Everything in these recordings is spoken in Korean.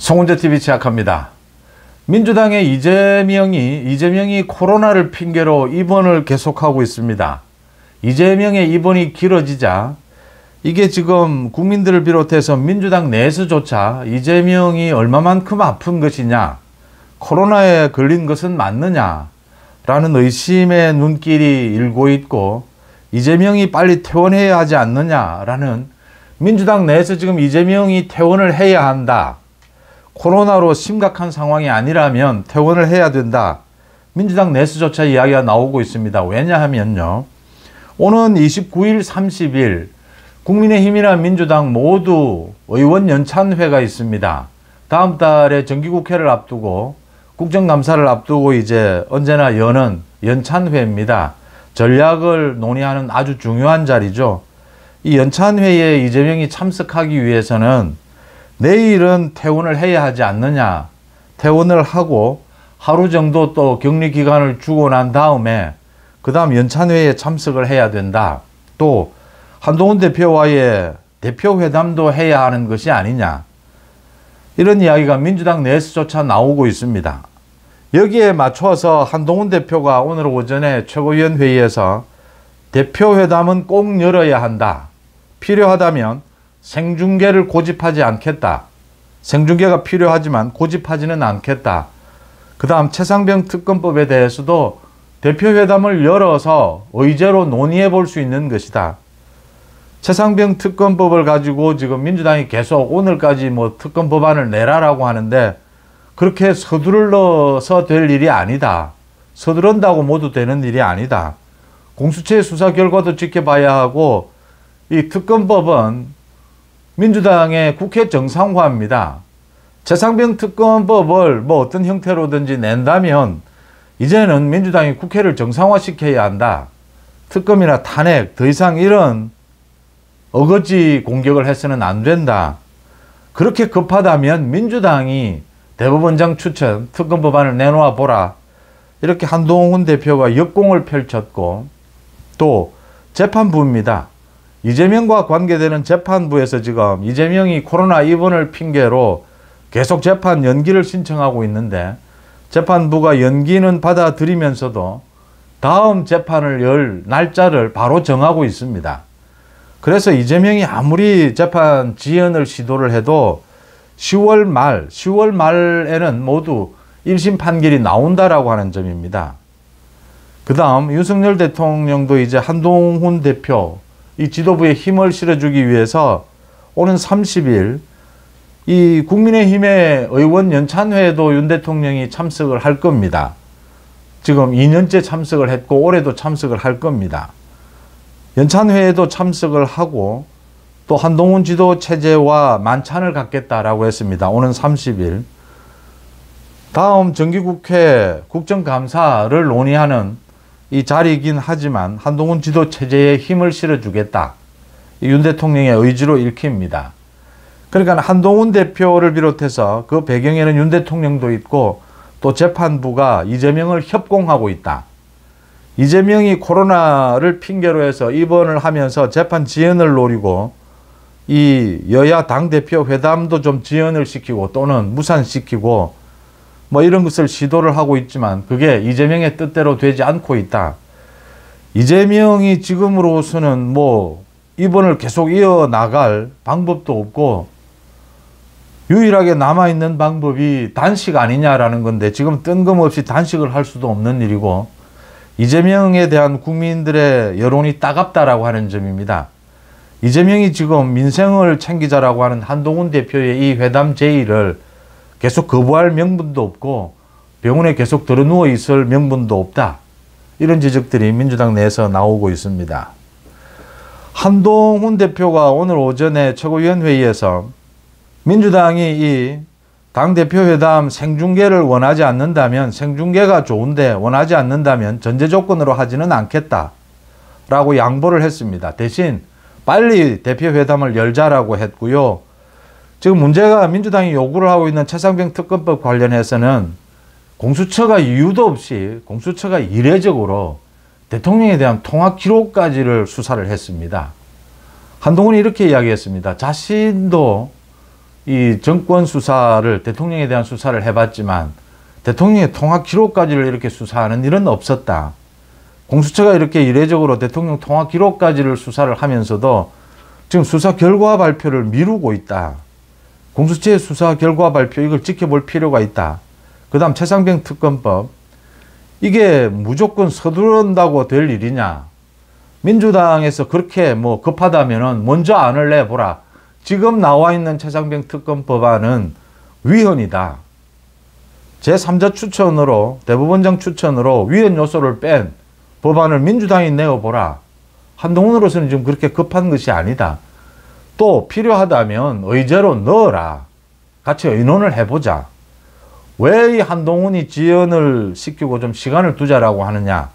송은재TV 시작합니다. 민주당의 이재명이 코로나를 핑계로 입원을 계속하고 있습니다. 이재명의 입원이 길어지자 이게 지금 국민들을 비롯해서 민주당 내에서조차 이재명이 얼마만큼 아픈 것이냐, 코로나에 걸린 것은 맞느냐 라는 의심의 눈길이 일고 있고, 이재명이 빨리 퇴원해야 하지 않느냐라는, 민주당 내에서 지금 이재명이 퇴원을 해야 한다, 코로나로 심각한 상황이 아니라면 퇴원을 해야 된다, 민주당 내에서조차 이야기가 나오고 있습니다. 왜냐하면요, 오는 29일, 30일 국민의힘이나 민주당 모두 의원 연찬회가 있습니다. 다음 달에 정기국회를 앞두고, 국정감사를 앞두고 이제 언제나 여는 연찬회입니다. 전략을 논의하는 아주 중요한 자리죠. 이 연찬회에 이재명이 참석하기 위해서는 내일은 퇴원을 해야 하지 않느냐, 퇴원을 하고 하루 정도 또 격리 기간을 주고 난 다음에 그 다음 연찬회에 참석을 해야 된다. 또 한동훈 대표와의 대표회담도 해야 하는 것이 아니냐, 이런 이야기가 민주당 내에서조차 나오고 있습니다. 여기에 맞춰서 한동훈 대표가 오늘 오전에 최고위원회의에서 대표회담은 꼭 열어야 한다, 필요하다면 생중계를 고집하지 않겠다, 생중계가 필요하지만 고집하지는 않겠다, 그 다음 최상병 특검법에 대해서도 대표회담을 열어서 의제로 논의해 볼 수 있는 것이다. 최상병 특검법을 가지고 지금 민주당이 계속 오늘까지 뭐 특검 법안을 내라라고 하는데, 그렇게 서두르러서 될 일이 아니다. 서두른다고 모두 되는 일이 아니다. 공수처의 수사 결과도 지켜봐야 하고, 이 특검법은 민주당의 국회 정상화입니다. 최상병 특검법을 뭐 어떤 형태로든지 낸다면 이제는 민주당이 국회를 정상화시켜야 한다. 특검이나 탄핵, 더 이상 이런 어거지 공격을 해서는 안 된다. 그렇게 급하다면 민주당이 대법원장 추천 특검 법안을 내놓아 보라, 이렇게 한동훈 대표가 역공을 펼쳤고, 또 재판부입니다. 이재명과 관계되는 재판부에서 지금 이재명이 코로나 입원을 핑계로 계속 재판 연기를 신청하고 있는데, 재판부가 연기는 받아들이면서도 다음 재판을 열 날짜를 바로 정하고 있습니다. 그래서 이재명이 아무리 재판 지연을 시도를 해도 10월 말에는 모두 1심 판결이 나온다라고 하는 점입니다. 그 다음 윤석열 대통령도 이제 한동훈 대표, 이 지도부에 힘을 실어주기 위해서 오는 30일 이 국민의힘의 의원 연찬회에도 윤 대통령이 참석을 할 겁니다. 지금 2년째 참석을 했고 올해도 참석을 할 겁니다. 연찬회에도 참석을 하고 또 한동훈 지도 체제와 만찬을 갖겠다라고 했습니다. 오는 30일. 다음 정기국회 국정감사를 논의하는 이 자리이긴 하지만 한동훈 지도 체제에 힘을 실어주겠다, 윤 대통령의 의지로 읽힙니다. 그러니까 한동훈 대표를 비롯해서 그 배경에는 윤 대통령도 있고 또 재판부가 이재명을 협공하고 있다. 이재명이 코로나를 핑계로 해서 입원을 하면서 재판 지연을 노리고 이 여야 당대표 회담도 좀 지연을 시키고 또는 무산시키고 뭐 이런 것을 시도를 하고 있지만 그게 이재명의 뜻대로 되지 않고 있다. 이재명이 지금으로서는 뭐 입원을 계속 이어나갈 방법도 없고 유일하게 남아있는 방법이 단식 아니냐라는 건데, 지금 뜬금없이 단식을 할 수도 없는 일이고 이재명에 대한 국민들의 여론이 따갑다라고 하는 점입니다. 이재명이 지금 민생을 챙기자라고 하는 한동훈 대표의 이 회담 제의를 계속 거부할 명분도 없고 병원에 계속 들어누워 있을 명분도 없다, 이런 지적들이 민주당 내에서 나오고 있습니다. 한동훈 대표가 오늘 오전에 최고위원회의에서 민주당이 이 당대표 회담 생중계를 원하지 않는다면, 생중계가 좋은데 원하지 않는다면 전제 조건으로 하지는 않겠다라고 양보를 했습니다. 대신 빨리 대표 회담을 열자라고 했고요. 지금 문제가 민주당이 요구를 하고 있는 최상병 특검법 관련해서는 공수처가 이유도 없이 공수처가 이례적으로 대통령에 대한 통화 기록까지를 수사를 했습니다. 한동훈이 이렇게 이야기했습니다. 자신도 이 정권 수사를, 대통령에 대한 수사를 해봤지만 대통령의 통화 기록까지를 이렇게 수사하는 일은 없었다. 공수처가 이렇게 이례적으로 대통령 통화 기록까지를 수사를 하면서도 지금 수사 결과 발표를 미루고 있다. 공수처의 수사 결과 발표, 이걸 지켜볼 필요가 있다. 그 다음 최상병 특검법, 이게 무조건 서두른다고 될 일이냐. 민주당에서 그렇게 뭐 급하다면은 먼저 안을 내보라. 지금 나와 있는 최상병 특검법안은 위헌이다. 제3자 추천으로, 대법원장 추천으로 위헌 요소를 뺀 법안을 민주당이 내어보라. 한동훈으로서는 지금 그렇게 급한 것이 아니다. 또 필요하다면 의제로 넣어라. 같이 의논을 해보자. 왜 이 한동훈이 지연을 시키고 좀 시간을 두자라고 하느냐.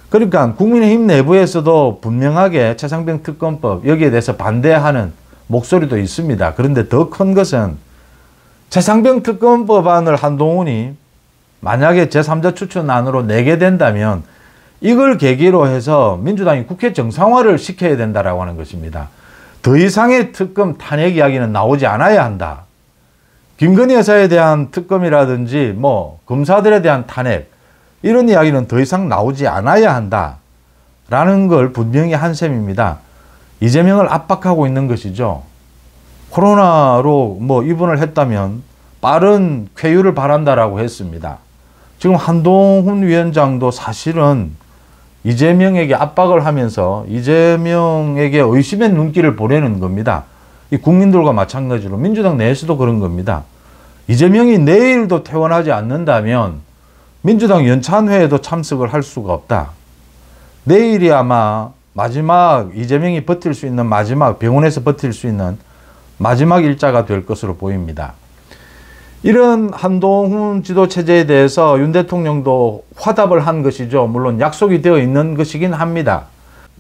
그러니까 국민의힘 내부에서도 분명하게 최상병 특검법 여기에 대해서 반대하는 목소리도 있습니다. 그런데 더 큰 것은 최상병 특검법안을 한동훈이 만약에 제3자 추천안으로 내게 된다면 이걸 계기로 해서 민주당이 국회 정상화를 시켜야 된다라고 하는 것입니다. 더 이상의 특검 탄핵 이야기는 나오지 않아야 한다. 김건희 여사에 대한 특검이라든지 뭐 검사들에 대한 탄핵, 이런 이야기는 더 이상 나오지 않아야 한다 라는 걸 분명히 한 셈입니다. 이재명을 압박하고 있는 것이죠. 코로나로 뭐 입원을 했다면 빠른 쾌유를 바란다라고 했습니다. 지금 한동훈 위원장도 사실은 이재명에게 압박을 하면서 이재명에게 의심의 눈길을 보내는 겁니다. 이 국민들과 마찬가지로 민주당 내에서도 그런 겁니다. 이재명이 내일도 퇴원하지 않는다면 민주당 연찬회에도 참석을 할 수가 없다. 내일이 아마 마지막, 이재명이 버틸 수 있는 마지막, 병원에서 버틸 수 있는 마지막 일자가 될 것으로 보입니다. 이런 한동훈 지도체제에 대해서 윤 대통령도 화답을 한 것이죠. 물론 약속이 되어 있는 것이긴 합니다.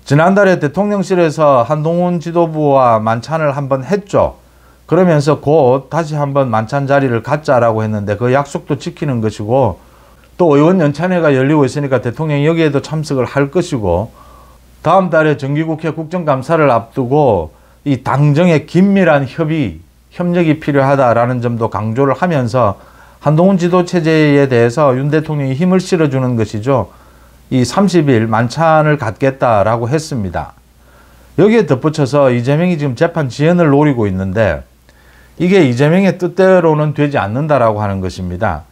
지난달에 대통령실에서 한동훈 지도부와 만찬을 한번 했죠. 그러면서 곧 다시 한번 만찬 자리를 갖자라고 했는데 그 약속도 지키는 것이고, 또 의원 연찬회가 열리고 있으니까 대통령이 여기에도 참석을 할 것이고, 다음 달에 정기국회 국정감사를 앞두고 이 당정의 긴밀한 협력이 필요하다라는 점도 강조를 하면서 한동훈 지도체제에 대해서 윤 대통령이 힘을 실어주는 것이죠. 이 30일 만찬을 갖겠다라고 했습니다. 여기에 덧붙여서 이재명이 지금 재판 지연을 노리고 있는데 이게 이재명의 뜻대로는 되지 않는다라고 하는 것입니다.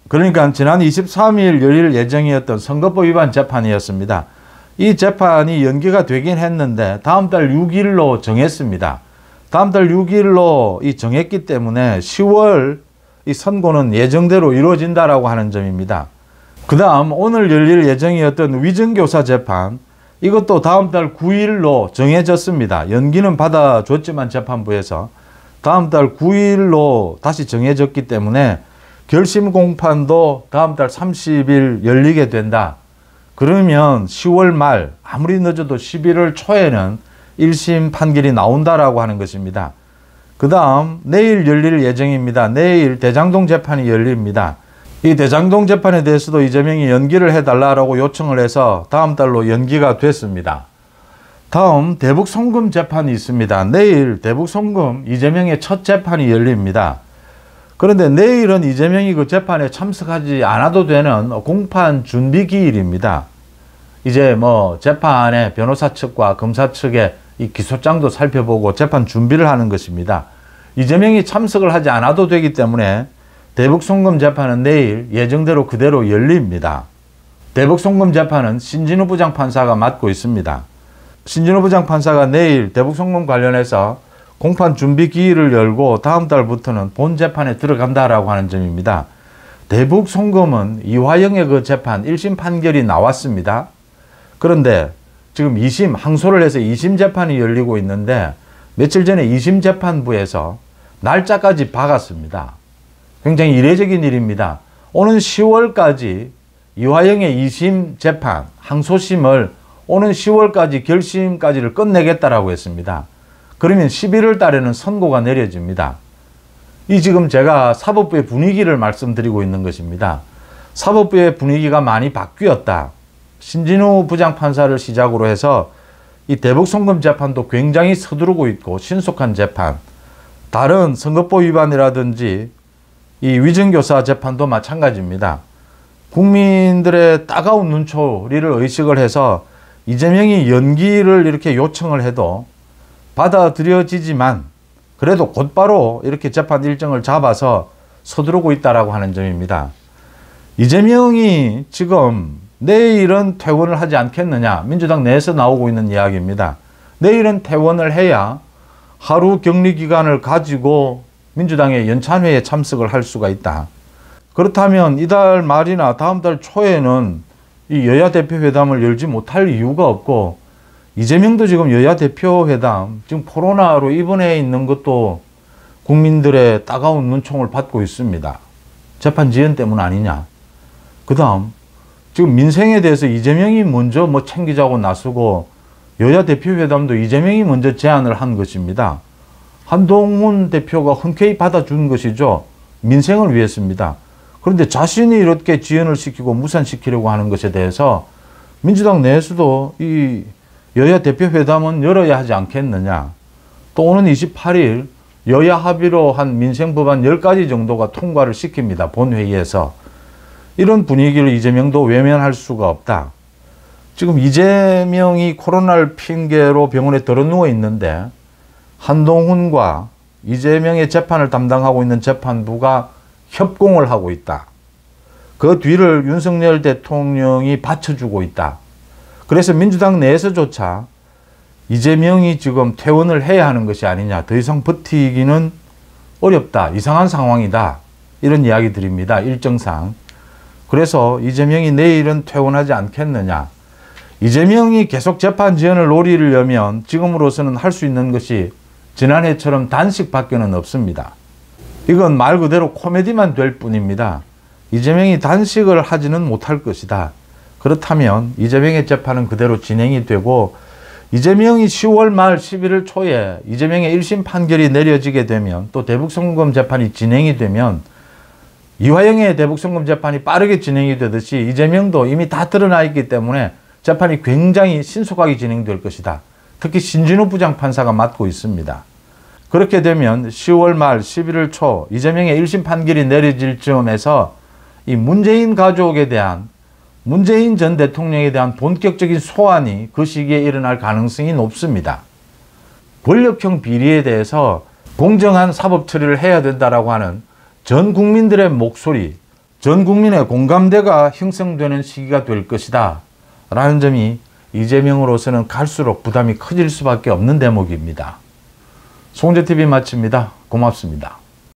그러니까 지난 23일 열릴 예정이었던 선거법 위반 재판이었습니다. 이 재판이 연기가 되긴 했는데 다음 달 6일로 정했습니다. 다음 달 6일로 정했기 때문에 10월 이 선고는 예정대로 이루어진다라고 하는 점입니다. 그 다음 오늘 열릴 예정이었던 위증교사 재판, 이것도 다음 달 9일로 정해졌습니다. 연기는 받아줬지만 재판부에서 다음 달 9일로 다시 정해졌기 때문에 결심 공판도 다음 달 30일 열리게 된다. 그러면 10월 말, 아무리 늦어도 11월 초에는 1심 판결이 나온다라고 하는 것입니다. 그 다음 내일 열릴 예정입니다. 내일 대장동 재판이 열립니다. 이 대장동 재판에 대해서도 이재명이 연기를 해달라고 요청을 해서 다음 달로 연기가 됐습니다. 다음 대북 송금 재판이 있습니다. 내일 대북 송금 이재명의 첫 재판이 열립니다. 그런데 내일은 이재명이 그 재판에 참석하지 않아도 되는 공판 준비 기일입니다. 이제 뭐 재판에 변호사 측과 검사 측의 이 기소장도 살펴보고 재판 준비를 하는 것입니다. 이재명이 참석을 하지 않아도 되기 때문에 대북 송금 재판은 내일 예정대로 그대로 열립니다. 대북 송금 재판은 신진우 부장판사가 맡고 있습니다. 신진우 부장판사가 내일 대북 송금 관련해서 공판 준비 기일을 열고 다음 달부터는 본 재판에 들어간다라고 하는 점입니다. 대북 송금은 이화영의 그 재판 1심 판결이 나왔습니다. 그런데 지금 2심 항소를 해서 2심 재판이 열리고 있는데 며칠 전에 2심 재판부에서 날짜까지 박았습니다. 굉장히 이례적인 일입니다. 오는 10월까지 이화영의 2심 재판 항소심을 오는 10월까지 결심까지를 끝내겠다라고 했습니다. 그러면 11월 달에는 선고가 내려집니다. 이 지금 제가 사법부의 분위기를 말씀드리고 있는 것입니다. 사법부의 분위기가 많이 바뀌었다. 신진우 부장판사를 시작으로 해서 이 대북 송금 재판도 굉장히 서두르고 있고 신속한 재판. 다른 선거법 위반이라든지 이 위증교사 재판도 마찬가지입니다. 국민들의 따가운 눈초리를 의식을 해서 이재명이 연기를 이렇게 요청을 해도 받아들여지지만 그래도 곧바로 이렇게 재판 일정을 잡아서 서두르고 있다라고 하는 점입니다. 이재명이 지금 내일은 퇴원을 하지 않겠느냐, 민주당 내에서 나오고 있는 이야기입니다. 내일은 퇴원을 해야 하루 격리 기간을 가지고 민주당의 연찬회에 참석을 할 수가 있다. 그렇다면 이달 말이나 다음 달 초에는 이 여야 대표 회담을 열지 못할 이유가 없고, 이재명도 지금 여야 대표 회담, 지금 코로나로 입원해 있는 것도 국민들의 따가운 눈총을 받고 있습니다. 재판 지연 때문 아니냐. 그 다음 지금 민생에 대해서 이재명이 먼저 뭐 챙기자고 나서고 여야 대표 회담도 이재명이 먼저 제안을 한 것입니다. 한동훈 대표가 흔쾌히 받아준 것이죠. 민생을 위해서입니다. 그런데 자신이 이렇게 지연을 시키고 무산시키려고 하는 것에 대해서 민주당 내에서도 이 여야 대표 회담은 열어야 하지 않겠느냐. 또 오는 28일 여야 합의로 한 민생법안 10가지 정도가 통과를 시킵니다. 본회의에서. 이런 분위기를 이재명도 외면할 수가 없다. 지금 이재명이 코로나를 핑계로 병원에 들어누워 있는데 한동훈과 이재명의 재판을 담당하고 있는 재판부가 협공을 하고 있다. 그 뒤를 윤석열 대통령이 받쳐주고 있다. 그래서 민주당 내에서조차 이재명이 지금 퇴원을 해야 하는 것이 아니냐, 더 이상 버티기는 어렵다, 이상한 상황이다, 이런 이야기들입니다. 일정상. 그래서 이재명이 내일은 퇴원하지 않겠느냐. 이재명이 계속 재판 지연을 노리려면 지금으로서는 할 수 있는 것이 지난해처럼 단식밖에는 없습니다. 이건 말 그대로 코미디만 될 뿐입니다. 이재명이 단식을 하지는 못할 것이다. 그렇다면 이재명의 재판은 그대로 진행이 되고, 이재명이 10월 말 11월 초에 이재명의 1심 판결이 내려지게 되면, 또 대북송금 재판이 진행이 되면 이화영의 대북송금 재판이 빠르게 진행이 되듯이 이재명도 이미 다 드러나 있기 때문에 재판이 굉장히 신속하게 진행될 것이다. 특히 신진우 부장판사가 맡고 있습니다. 그렇게 되면 10월 말 11월 초 이재명의 1심 판결이 내려질 즈음에서 이 문재인 가족에 대한, 문재인 전 대통령에 대한 본격적인 소환이 그 시기에 일어날 가능성이 높습니다. 권력형 비리에 대해서 공정한 사법 처리를 해야 된다라고 하는 전 국민들의 목소리, 전 국민의 공감대가 형성되는 시기가 될 것이다 라는 점이 이재명으로서는 갈수록 부담이 커질 수밖에 없는 대목입니다. 송재TV 마칩니다. 고맙습니다.